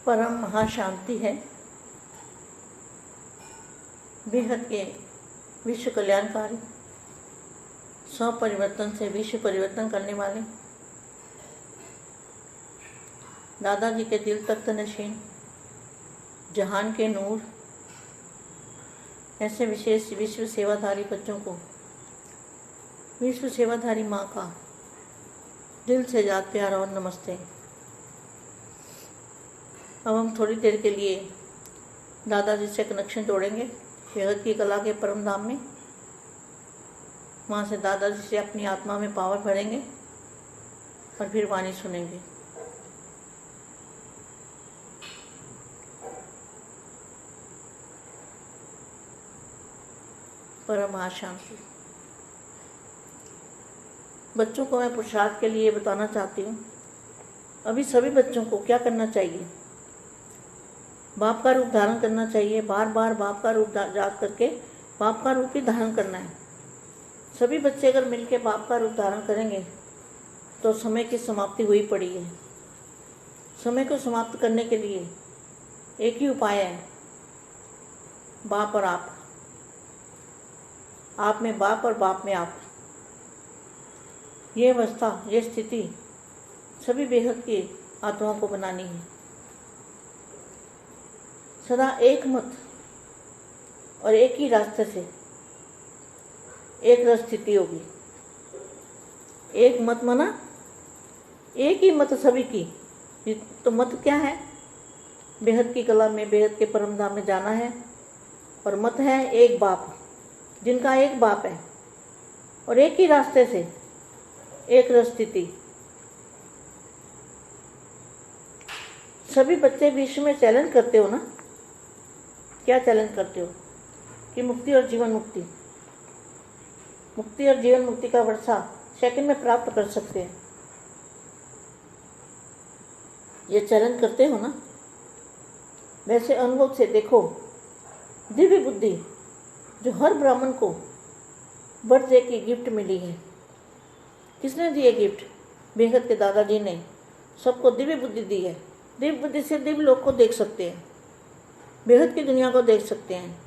परम महाशांति है। बेहद के विश्व कल्याणकारी, स्व परिवर्तन से विश्व परिवर्तन करने वाले दादाजी के दिल तख्त नशीन, जहान के नूर, ऐसे विशेष विश्व सेवाधारी बच्चों को विश्व सेवाधारी माँ का दिल से याद प्यार और नमस्ते। अब हम थोड़ी देर के लिए दादाजी से कनेक्शन जोड़ेंगे बेहद की कला के परम धाम में। वहाँ से दादाजी से अपनी आत्मा में पावर भरेंगे और फिर वाणी सुनेंगे। परम महाशांति। बच्चों को मैं पुरुषार्थ के लिए बताना चाहती हूँ। अभी सभी बच्चों को क्या करना चाहिए? बाप का रूप धारण करना चाहिए। बार बार बाप का रूप याद करके बाप का रूप ही धारण करना है। सभी बच्चे अगर मिलकर बाप का रूप धारण करेंगे तो समय की समाप्ति हुई पड़ी है। समय को समाप्त करने के लिए एक ही उपाय है, बाप और आप में बाप और बाप में आप। ये अवस्था, ये स्थिति सभी बेहद की आत्माओं को बनानी है। सदा एक मत और एक ही रास्ते से एक रस स्थिति होगी। एक मत माना एक ही मत सभी की। तो मत क्या है? बेहद की कला में, बेहद के परम धाम में जाना है। और मत है एक बाप, जिनका एक बाप है और एक ही रास्ते से एक रस स्थिति। सभी बच्चे विश्व में चैलेंज करते हो ना? क्या चैलेंज करते हो? कि मुक्ति और जीवन मुक्ति, मुक्ति और जीवन मुक्ति का वर्षा सेकंड में प्राप्त कर सकते हैं। ये चैलेंज करते हो ना? वैसे अनुभव से देखो, दिव्य बुद्धि जो हर ब्राह्मण को बर्थडे की गिफ्ट मिली है। किसने दी है गिफ्ट? बेहद के दादाजी ने सबको दिव्य बुद्धि दी है। दिव्य बुद्धि से दिव्य लोक को देख सकते हैं, बेहद की दुनिया को देख सकते हैं,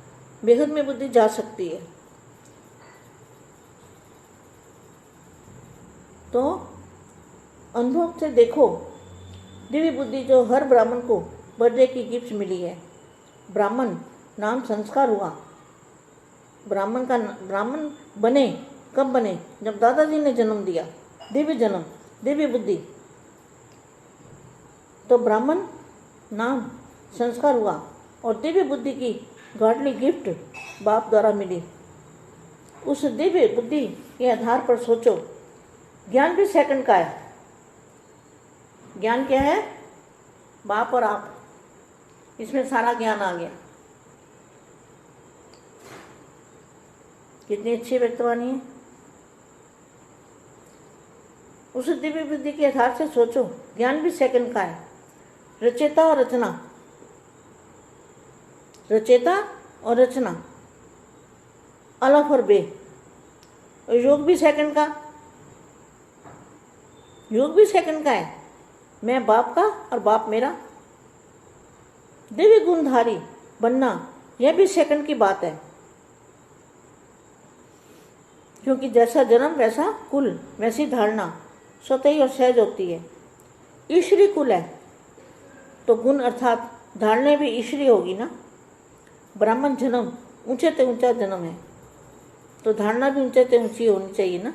बेहद में बुद्धि जा सकती है। तो अनुभव से देखो, दिव्य बुद्धि जो हर ब्राह्मण को बर्थडे की गिफ्ट मिली है। ब्राह्मण नाम संस्कार हुआ। ब्राह्मण बने कब बने? जब दादाजी ने जन्म दिया, दिव्य जन्म, दिव्य बुद्धि। तो ब्राह्मण नाम संस्कार हुआ और दिव्य बुद्धि की गॉडली गिफ्ट बाप द्वारा मिली। उस दिव्य बुद्धि के आधार पर सोचो, ज्ञान भी सेकंड का है। ज्ञान क्या है? बाप और आप, इसमें सारा ज्ञान आ गया। कितनी अच्छी व्यक्तवाणी है। उस दिव्य बुद्धि के आधार से सोचो, ज्ञान भी सेकंड का है। रचेता और रचना, रचेता और रचना, अलफ और बे। और योग भी सेकंड का, योग भी सेकंड का है। मैं बाप का और बाप मेरा। दिव्य गुणधारी बनना, यह भी सेकंड की बात है। क्योंकि जैसा जन्म वैसा कुल, वैसी धारणा स्वतः ही और सहज होती है। ईश्वरी कुल है तो गुण अर्थात धारणा भी ईश्वरी होगी ना। ब्राह्मण जन्म ऊंचे से ऊंचा जन्म है, तो धारणा भी ऊंचे से ऊंची होनी चाहिए ना।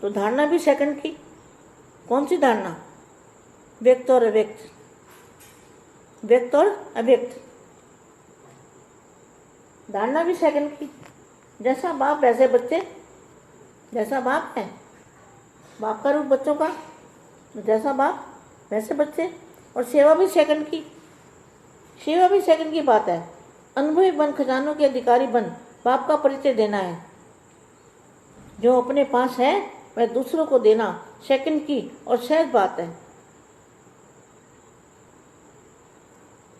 तो धारणा भी सेकंड की। कौन सी धारणा? व्यक्त और अव्यक्त, व्यक्त और अव्यक्त। धारणा भी सेकंड की। जैसा बाप वैसे बच्चे, जैसा बाप है, बाप का रूप बच्चों का, जैसा बाप वैसे बच्चे। और सेवा भी सेकंड की, सेवा भी सेकंड की बात है। अनुभवी बन, खजानों के अधिकारी बन, बाप का परिचय देना है। जो अपने पास है वह दूसरों को देना सेकंड की और सहज बात है।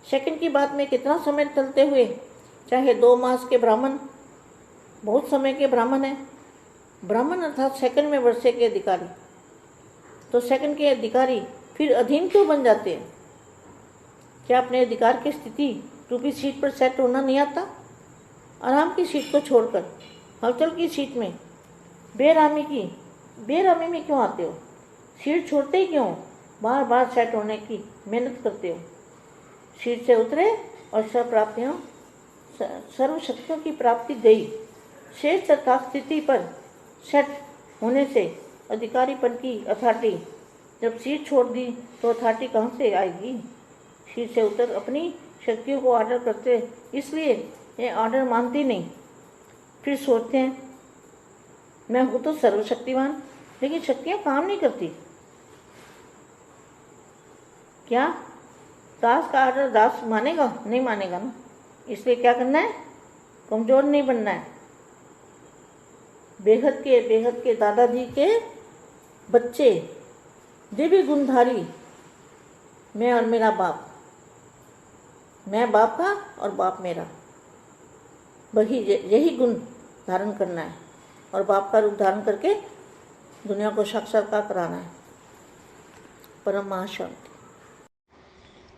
सेकंड की बात में कितना समय चलते हुए, चाहे 2 मास के ब्राह्मण, बहुत समय के ब्राह्मण है। ब्राह्मण अर्थात सेकंड में वर्षे के अधिकारी। तो सेकंड के अधिकारी फिर अधीन क्यों बन जाते हैं? क्या अपने अधिकार की स्थिति रूपी सीट पर सेट होना नहीं आता? आराम की सीट को छोड़कर हलचल की सीट में बेरामी में क्यों आते हो? सीट छोड़ते ही क्यों बार बार सेट होने की मेहनत करते हो? सीट से उतरे और सर्वशक्तियों की प्राप्ति गई। शेष तथा स्थिति पर सेट होने से अधिकारीपन की अथॉरिटी, जब सीट छोड़ दी तो अथॉरिटी कहाँ से आएगी? सीट से उतर अपनी शक्तियों को ऑर्डर करते, इसलिए ये ऑर्डर मानती नहीं। फिर सोचते हैं मैं हूँ तो सर्वशक्तिवान, लेकिन शक्तियाँ काम नहीं करती। क्या दास का ऑर्डर दास मानेगा? नहीं मानेगा ना। इसलिए क्या करना है? कमज़ोर नहीं बनना है। बेहद के दादाजी के बच्चे, दिव्य गुणधारी, मैं और मेरा बाप, मैं बाप का और बाप मेरा, वही यही गुण धारण करना है और बाप का रूप धारण करके दुनिया को साक्षात्कार कराना है। परम महाशांति।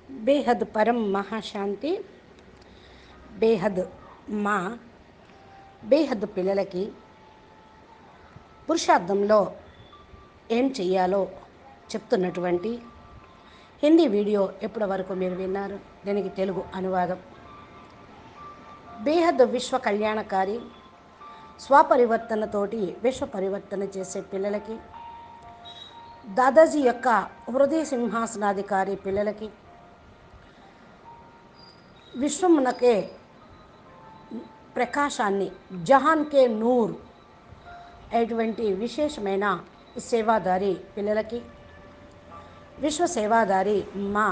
బేహద్ పరం మహాశాంతి. బేహద్ మా బేహద్ పిల్లలకి పురుషార్థంలో ఏం చెయ్యాలో చెప్తున్నటువంటి హిందీ వీడియో ఎప్పటి వరకు మీరు విన్నారు? దీనికి తెలుగు అనువాదం. బేహద్ విశ్వ కళ్యాణకారి, స్వపరివర్తనతోటి విశ్వ పరివర్తన చేసే పిల్లలకి, దాదాజీ యొక్క హృదయ సింహాసనాధికారి పిల్లలకి, విశ్వమునకే ప్రకాశాన్ని, జహాన్కే నూర్ అటువంటి విశేషమైన సేవాదారి పిల్లలకి, విశ్వ సేవాదారి మా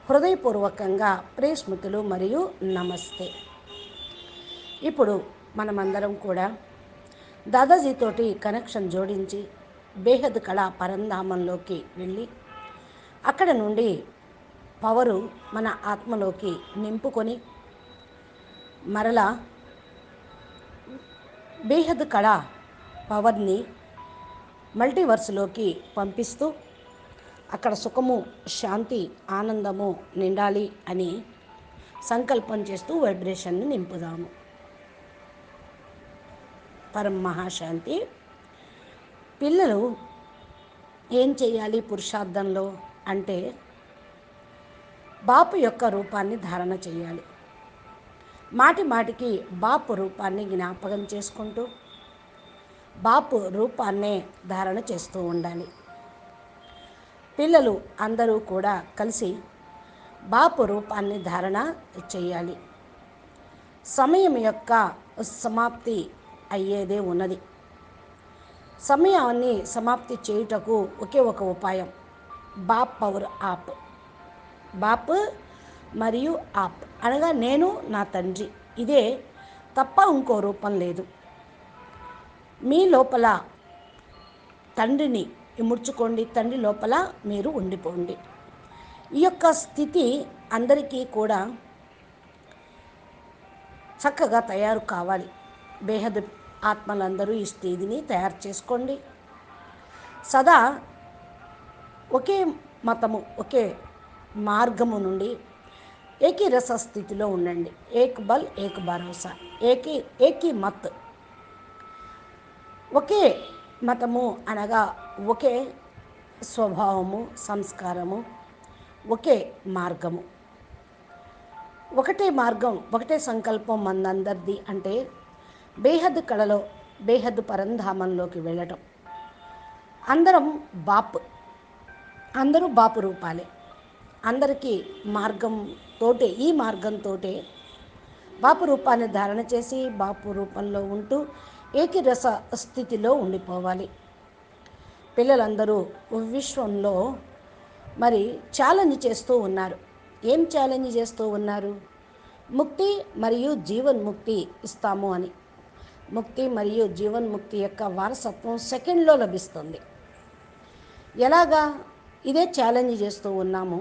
హృదయపూర్వకంగా ప్రేస్మృతులు మరియు నమస్తే. ఇప్పుడు మనమందరం కూడా దాదాజీతోటి కనెక్షన్ జోడించి బేహద్ కళా పరంధామంలోకి వెళ్ళి అక్కడ నుండి పవరు మన ఆత్మలోకి నింపుకొని మరలా బేహద్ కళ పవర్ని మల్టీవర్స్లోకి పంపిస్తూ అక్కడ సుఖము, శాంతి, ఆనందము నిండాలి అని సంకల్పం చేస్తూ వైబ్రేషన్ని నింపుదాము. పరం మహాశాంతి. పిల్లలు ఏం చేయాలి పురుషార్థంలో అంటే బాపు యొక్క రూపాన్ని ధారణ చేయాలి. మాటి మాటికి బాపు రూపాన్ని జ్ఞాపకం చేసుకుంటూ బాపు రూపాన్నే ధారణ చేస్తూ ఉండాలి. పిల్లలు అందరూ కూడా కలిసి బాపు రూపాన్ని ధారణ చేయాలి. సమయం యొక్క సమాప్తి అయ్యేదే ఉన్నది. సమయాన్ని సమాప్తి చేయుటకు ఒకే ఒక ఉపాయం, బాప్ పవర్ ఆప్. బాప్ మరియు ఆప్ అనగా నేను, నా తండ్రి, ఇదే తప్ప ఇంకో రూపం లేదు. మీ లోపల తండ్రిని ఇముడ్చుకోండి, తండ్రి లోపల మీరు ఉండిపోండి. ఈ యొక్క స్థితి అందరికీ కూడా చక్కగా తయారు కావాలి. బేహద్ ఆత్మలందరూ ఈ స్థితిని తయారు చేసుకోండి. సదా ఒకే మతము, ఒకే మార్గము నుండి ఏకీ రస స్థితిలో ఉండండి. ఏక్ బల్, ఏక్ భరోసా, ఏకీ మత్. ఒకే మతము అనగా ఒకే స్వభావము, సంస్కారము, ఒకే మార్గము, ఒకటే మార్గం, ఒకటే సంకల్పం మనందరిది. అంటే బేహద్ కళలో బేహద్ పరంధామంలోకి వెళ్ళటం. అందరం బాప్, అందరూ బాపు రూపాలే. అందరికీ మార్గంతోటే, ఈ మార్గంతోటే బాపు రూపాన్ని ధారణ చేసి బాపు రూపంలో ఉంటూ ఏకరస స్థితిలో ఉండిపోవాలి. పిల్లలందరూ విశ్వంలో మరి ఛాలెంజ్ చేస్తూ ఉన్నారు. ఏం ఛాలెంజ్ చేస్తూ ఉన్నారు? ముక్తి మరియు జీవన్ముక్తి ఇస్తాము అని. ముక్తి మరియు జీవన్ముక్తి యొక్క వారసత్వం సెకండ్లో లభిస్తుంది. ఎలాగా? ఇదే ఛాలెంజ్ చేస్తూ ఉన్నాము.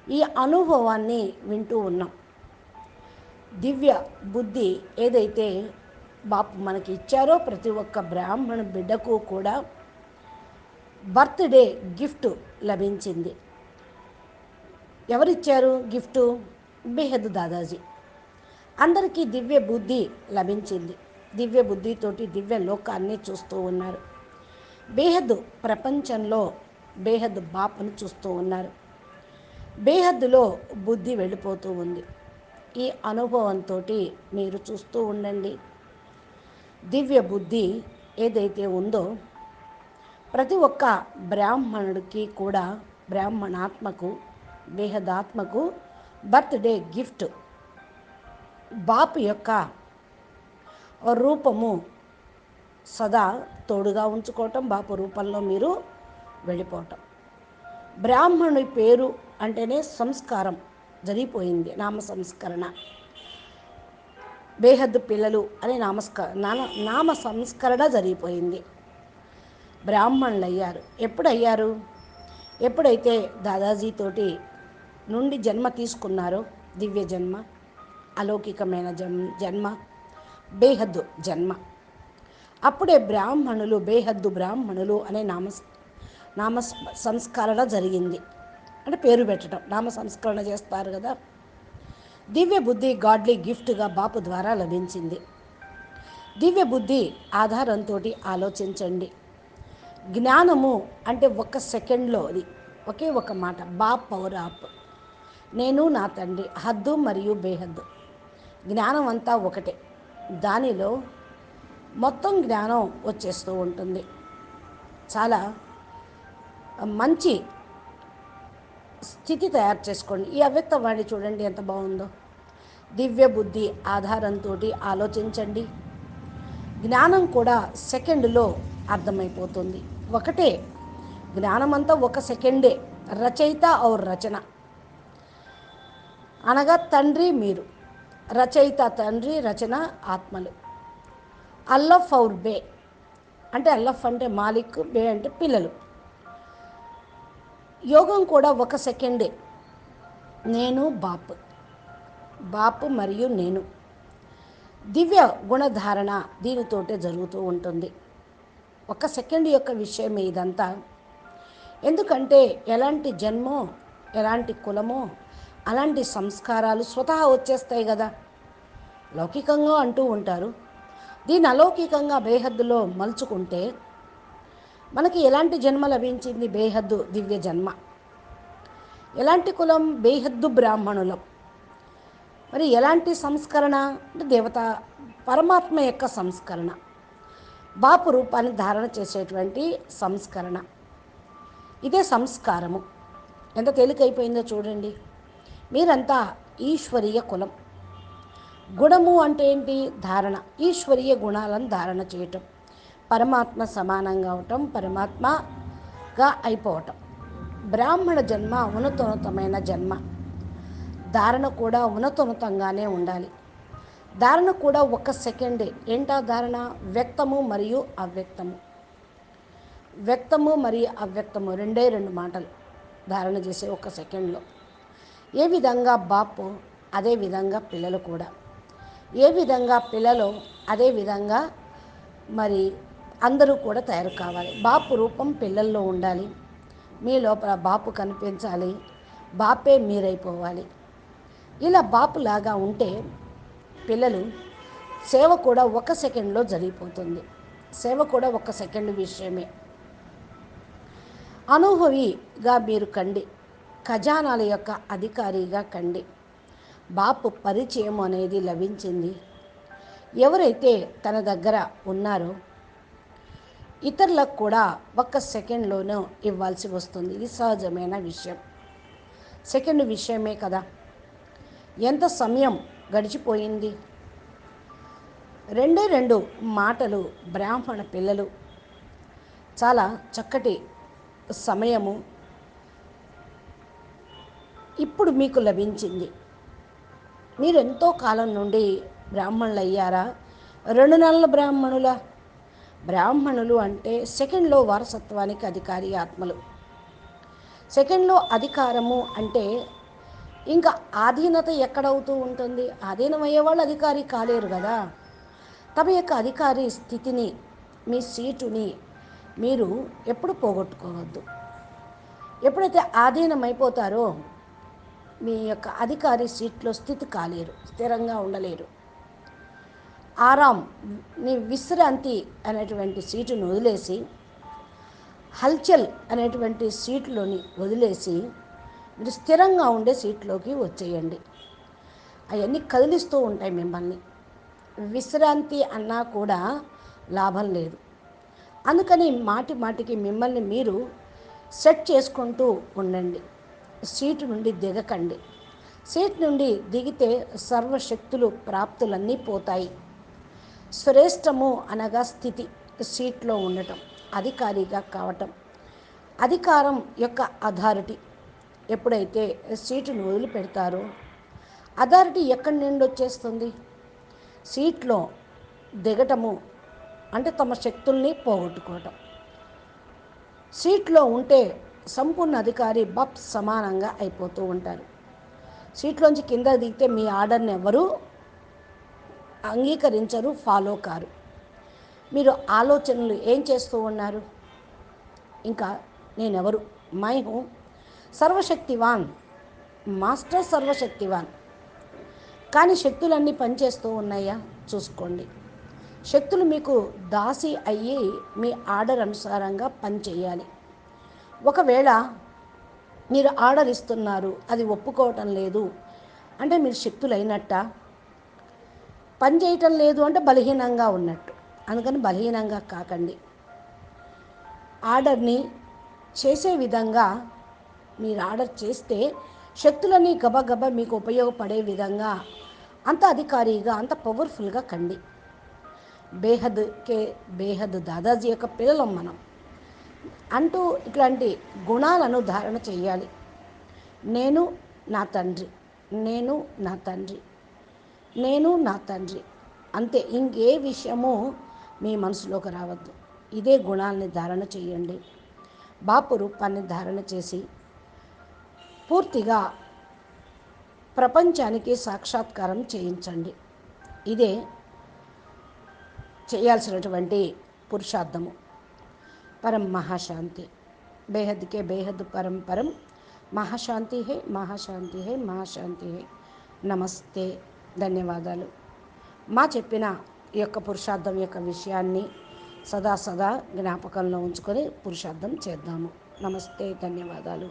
ఈ అనుభవాన్ని వింటూ ఉన్నాం. దివ్య బుద్ధి ఏదైతే బాపు మనకి ఇచ్చారో ప్రతి ఒక్క బ్రాహ్మణ బిడ్డకు కూడా బర్త్డే గిఫ్ట్ లభించింది. ఎవరిచ్చారు గిఫ్ట్? బేహద్ దాదాజీ. అందరికీ దివ్య బుద్ధి లభించింది. దివ్య బుద్ధితోటి దివ్య లోకాన్ని చూస్తూ ఉన్నారు. బేహద్ ప్రపంచంలో బేహద్ బాపును చూస్తూ ఉన్నారు. బేహద్దులో బుద్ధి వెళ్ళిపోతూ ఉంది. ఈ అనుభవంతో మీరు చూస్తూ ఉండండి. దివ్య బుద్ధి ఏదైతే ఉందో ప్రతి ఒక్క బ్రాహ్మణుడికి కూడా, బ్రాహ్మణాత్మకు, బేహదాత్మకు బర్త్డే గిఫ్ట్ బాపు యొక్క రూపము సదా తోడుగా ఉంచుకోవటం, బాపు రూపంలో మీరు వెళ్ళిపోవటం. బ్రాహ్మణుడి పేరు అంటేనే సంస్కారం జరిగిపోయింది, నామ సంస్కరణ. బేహద్దు పిల్లలు అనే నామ సంస్కరణ జరిగిపోయింది. బ్రాహ్మణులు అయ్యారు. ఎప్పుడు అయ్యారు? ఎప్పుడైతే దాదాజీతోటి నుండి జన్మ తీసుకున్నారో, దివ్య జన్మ, అలౌకికమైన జన్మ, బేహద్దు జన్మ, అప్పుడే బ్రాహ్మణులు, బేహద్దు బ్రాహ్మణులు అనే నామ సంస్కరణ జరిగింది. అంటే పేరు పెట్టడం, నామ సంస్కరణ చేస్తారు కదా. దివ్య బుద్ధి గాడ్లీ గిఫ్ట్గా బాపు ద్వారా లభించింది. దివ్య బుద్ధి ఆధారంతో ఆలోచించండి. జ్ఞానము అంటే ఒక్క సెకండ్లో, అది ఒకే ఒక మాట, బాప్ పవర్ ఆప్, నేను నా తండ్రి, హద్దు మరియు బేహద్దు. జ్ఞానం అంతా ఒకటే, దానిలో మొత్తం జ్ఞానం వచ్చేస్తూ ఉంటుంది. చాలా మంచి స్థితి తయారు చేసుకోండి. ఈ అవ్యక్త వాణి చూడండి ఎంత బాగుందో. దివ్య బుద్ధి ఆధారంతో ఆలోచించండి. జ్ఞానం కూడా సెకండ్లో అర్థమైపోతుంది. ఒకటే జ్ఞానమంతా ఒక సెకండే. రచయిత ఔర్ రచన అనగా తండ్రి మీరు, రచయిత తండ్రి, రచన ఆత్మలు. అల్లఫ్ ఔర్ బే అంటే, అల్లఫ్ అంటే మాలిక్, బే అంటే పిల్లలు. యోగం కూడా ఒక సెకండే. నేను బాపు, బాపు మరియు నేను. దివ్య గుణధారణ దీనితోటే జరుగుతూ ఉంటుంది. ఒక సెకండ్ యొక్క విషయం ఇదంతా. ఎందుకంటే ఎలాంటి జన్మో, ఎలాంటి కులమో, అలాంటి సంస్కారాలు స్వతహా వచ్చేస్తాయి కదా. లౌకికంగా అంటూ ఉంటారు, దీన్ని అలౌకికంగా బేహద్దులో మలుచుకుంటే మనకి ఎలాంటి జన్మ లభించింది? బేహద్దు దివ్య జన్మ. ఎలాంటి కులం? బేహద్దు బ్రాహ్మణులం. మరి ఎలాంటి సంస్కరణ? అంటే దేవత పరమాత్మ యొక్క సంస్కరణ, బాపు రూపాన్ని ధారణ చేసేటువంటి సంస్కరణ. ఇదే సంస్కారము. ఎంత తేలికైపోయిందో చూడండి. మీరంతా ఈశ్వరీయ కులం. గుణము అంటే ఏంటి? ధారణ. ఈశ్వరీయ గుణాలను ధారణ చేయటం, పరమాత్మ సమానంగా అవటం, పరమాత్మగా అయిపోవటం. బ్రాహ్మణ జన్మ ఉన్నతోన్నతమైన జన్మ. ధారణ కూడా ఉన్నతోన్నతంగానే ఉండాలి. ధారణ కూడా ఒక సెకండే. ఏంటా ధారణ? వ్యక్తము మరియు అవ్యక్తము. వ్యక్తము మరియు అవ్యక్తము రెండే రెండు మాటలు ధారణ చేసే ఒక సెకండ్లో. ఏ విధంగా బాపు, అదే విధంగా పిల్లలు కూడా. ఏ విధంగా పిల్లలు, అదే విధంగా మరి అందరూ కూడా తయారు కావాలి. బాపు రూపం పిల్లల్లో ఉండాలి. మీ లోపల బాపు కనిపించాలి. బాపే మీరైపోవాలి. ఇలా బాపులాగా ఉంటే పిల్లలు సేవ కూడా ఒక సెకండ్లో జరిగిపోతుంది. సేవ కూడా ఒక సెకండ్ విషయమే. అనుభవిగా మీరు కండి, ఖజానాల యొక్క అధికారిగా కండి. బాపు పరిచయం అనేది లభించింది. ఎవరైతే తన దగ్గర ఉన్నారో ఇతరులకు కూడా ఒక్క సెకండ్లోనూ ఇవ్వాల్సి వస్తుంది. ఇది సహజమైన విషయం. సెకండ్ విషయమే కదా. ఎంత సమయం గడిచిపోయింది. రెండే రెండు మాటలు బ్రాహ్మణ పిల్లలు. చాలా చక్కటి సమయము ఇప్పుడు మీకు లభించింది. మీరు ఎంతో కాలం నుండి బ్రాహ్మణులు అయ్యారా? 2 నెలల బ్రాహ్మణుల? బ్రాహ్మణులు అంటే సెకండ్లో వారసత్వానికి అధికారి ఆత్మలు. సెకండ్లో అధికారము అంటే ఇంకా ఆధీనత ఎక్కడవుతూ ఉంటుంది? ఆధీనమయ్యే వాళ్ళు అధికారి కాలేరు కదా. తమ యొక్క అధికారి స్థితిని, మీ సీటుని మీరు ఎప్పుడు పోగొట్టుకోవద్దు. ఎప్పుడైతే ఆధీనమైపోతారో మీ యొక్క అధికారి సీట్లో స్థితి కాలేరు, స్థిరంగా ఉండలేరు. ఆరాం, విశ్రాంతి అనేటువంటి సీటును వదిలేసి హల్చల్ అనేటువంటి సీట్లోని వదిలేసి మీరు స్థిరంగా ఉండే సీట్లోకి వచ్చేయండి. అవన్నీ కదిలిస్తూ ఉంటాయి మిమ్మల్ని. విశ్రాంతి అన్నా కూడా లాభం లేదు. అందుకని మాటి మాటికి మిమ్మల్ని మీరు సెట్ చేసుకుంటూ ఉండండి. సీటు నుండి దిగకండి. సీట్ నుండి దిగితే సర్వశక్తులు ప్రాప్తులన్నీ పోతాయి. శ్రేష్టము అనగా స్థితి, సీట్లో ఉండటం, అధికారిగా కావటం. అధికారం యొక్క అథారిటీ ఎప్పుడైతే సీటును వదిలిపెడతారో అథారిటీ ఎక్కడి నుండి వచ్చేస్తుంది? సీట్లో దిగటము అంటే తమ శక్తుల్ని పోగొట్టుకోవటం. సీట్లో ఉంటే సంపూర్ణ అధికారి బప్ సమానంగా అయిపోతూ ఉంటారు. సీట్లోంచి కింద దిగితే మీ ఆర్డర్ని ఎవరు అంగీకరించరు, ఫాలో కారు. మీరు ఆలోచనలు ఏం చేస్తూ ఉన్నారు? ఇంకా నేనెవరు? మై హూ సర్వశక్తివాన్, మాస్టర్ సర్వశక్తివాన్. కానీ శక్తులన్నీ పనిచేస్తూ ఉన్నాయా? చూసుకోండి. శక్తులు మీకు దాసి అయ్యి మీ ఆర్డర్ అనుసారంగా పనిచేయాలి. ఒకవేళ మీరు ఆర్డర్ ఇస్తున్నారు, అది ఒప్పుకోవటం లేదు అంటే మీరు శక్తులు అయినట్ట. పని చేయటం లేదు అంటే బలహీనంగా ఉన్నట్టు. అందుకని బలహీనంగా కాకండి. ఆర్డర్ని చేసే విధంగా మీరు ఆర్డర్ చేస్తే శక్తులని గబగబా మీకు ఉపయోగపడే విధంగా అంత అధికారిగా, అంత పవర్ఫుల్గా కండి. బేహద్ దాదాజీ యొక్క పిల్లలం మనం అంటూ ఇట్లాంటి గుణాలను ధారణ చేయాలి. నేను నా తండ్రి, నేను నా తండ్రి, నేను నా తండ్రి, అంతే. ఇంకే విషయము మీ మనసులోకి రావద్దు. ఇదే గుణాలని ధారణ చేయండి. బాపు రూపాన్ని ధారణ చేసి పూర్తిగా ప్రపంచానికి సాక్షాత్కారం చేయించండి. ఇదే చేయాల్సినటువంటి పురుషార్థము. పరం మహాశాంతి. బేహద్కే బేహద్ పరం పరం. మహాశాంతి హే, మహాశాంతి హే, మహాశాంతి హే. నమస్తే. ధన్యవాదాలు. మా చెప్పిన ఈ యొక్క పురుషార్థం యొక్క విషయాన్ని సదా జ్ఞాపకంలో ఉంచుకొని పురుషార్థం చేద్దాము. నమస్తే. ధన్యవాదాలు.